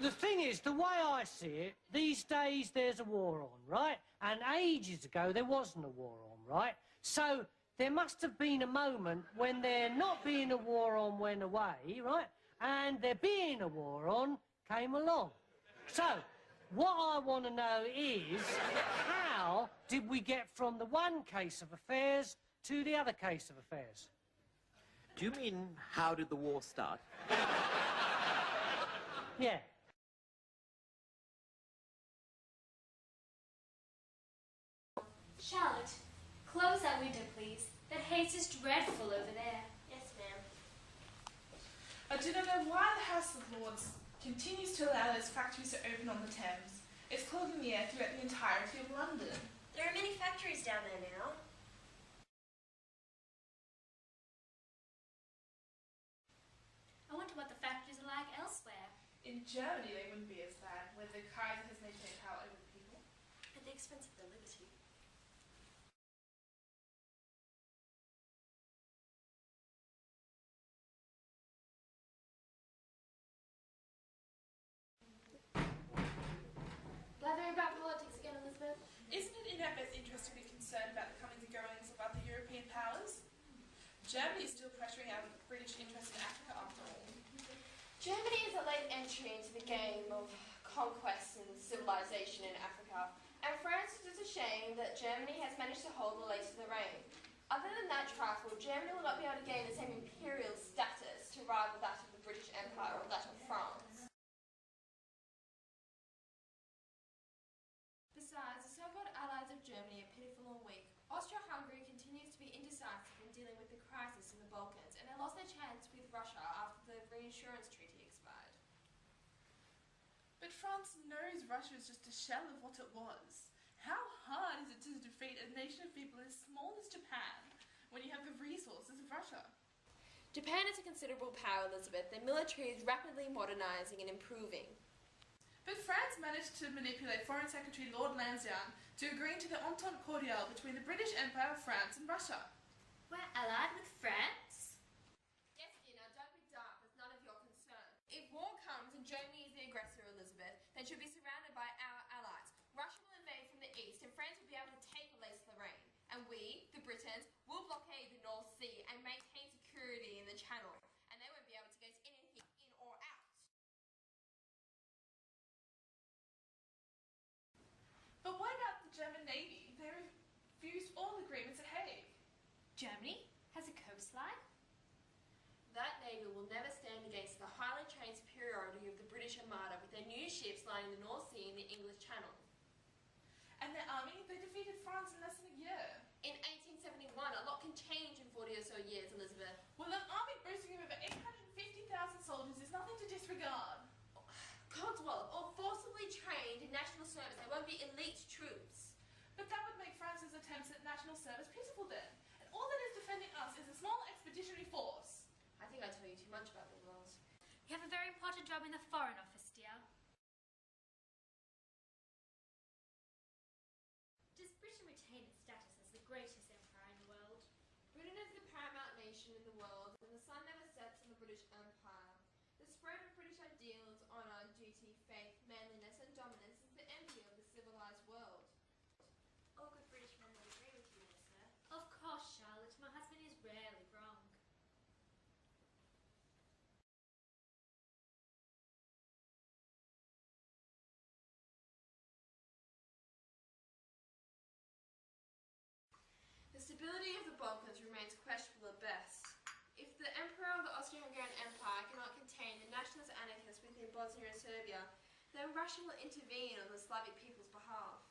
the thing is, the way I see it, these days there's a war on, right? And ages ago there wasn't a war on, right? So there must have been a moment when there not being a war on went away, right? And there being a war on came along. So what I want to know is, how did we get from the one case of affairs to the other case of affairs? Do you mean, how did the war start? Yeah. Charlotte, close that window, please. That haze is dreadful over there. Yes, ma'am. I do not know why the House of Lords continues to allow those factories to open on the Thames. It's clogging the air throughout the entirety of London. There are many factories down there now. I wonder what the factories are like elsewhere. In Germany, they wouldn't be as bad, where the Kaiser has maintained power over the people. At the expense of their liberty. Blathering about politics again, Elizabeth? Isn't it in our best interest to be concerned about the comings and goings of other European powers? Germany is still pressuring our British interests in Africa, after all. Germany is a late entry into the game of conquest and civilization in Africa, and France is just a shame that Germany has managed to hold the lace of the reign. Other than that trifle, Germany will not be able to gain the same imperial status to rival that of the British Empire or that of France. Besides, the so-called allies of Germany are pitiful and weak. Austria-Hungary continues to be indecisive in dealing with the crisis in the Balkans, and they lost their chance with Russia after the reinsurance treaty expired. But France knows Russia is just a shell of what it was. How hard is it to defeat a nation of people as small as Japan when you have the resources of Russia? Japan is a considerable power, Elizabeth. Their military is rapidly modernising and improving. But France managed to manipulate Foreign Secretary Lord Lansdowne to agree to the Entente Cordiale between the British Empire, France and Russia. We're allied with France? Yes, dear, now don't be daft. That's none of your concern. If war comes and Germany is the aggressor, Elizabeth, then she'll be surrounded by our allies. Russia will invade from the east and France will be able to take the lace of the reign. And we, the Britons, will blockade the North Sea and maintain security in the Channel. And they won't be able to get anything in or out. But what about the German Navy? They refused all agreements at Hague. Germany has a coastline? That navy will never stand against the highly trained superiority of the British Armada with their new ships lining the North Sea and the English Channel. And their army, they defeated France in less than a year. In 1871, a lot can change in 40 or so years, Elizabeth. Well, an army boasting of over 850,000 soldiers is nothing to disregard. Codswallop, or forcibly trained in national service. They won't be elite troops. But that would make France's attempts at national service pitiful then. And all that is defending us is a small expeditionary force. I think I tell you too much about the world. You have a very important job in the Foreign Office, dear. Does Britain retain its status as the greatest empire in the world? Britain is the paramount nation in the world, and the sun never sets on the British Empire. The spread of British ideals, honour, duty, faith, manliness and dominance is the envy of the civilised world. All good British men will agree with you, sir. Of course, Charlotte. My husband is rarely wrong. The stability of the Balkans remains questionable at best. If the Emperor of the Austro-Hungarian Empire cannot contain the nationalist anarchists within Bosnia and Serbia, then Russia will intervene on the Slavic people's behalf.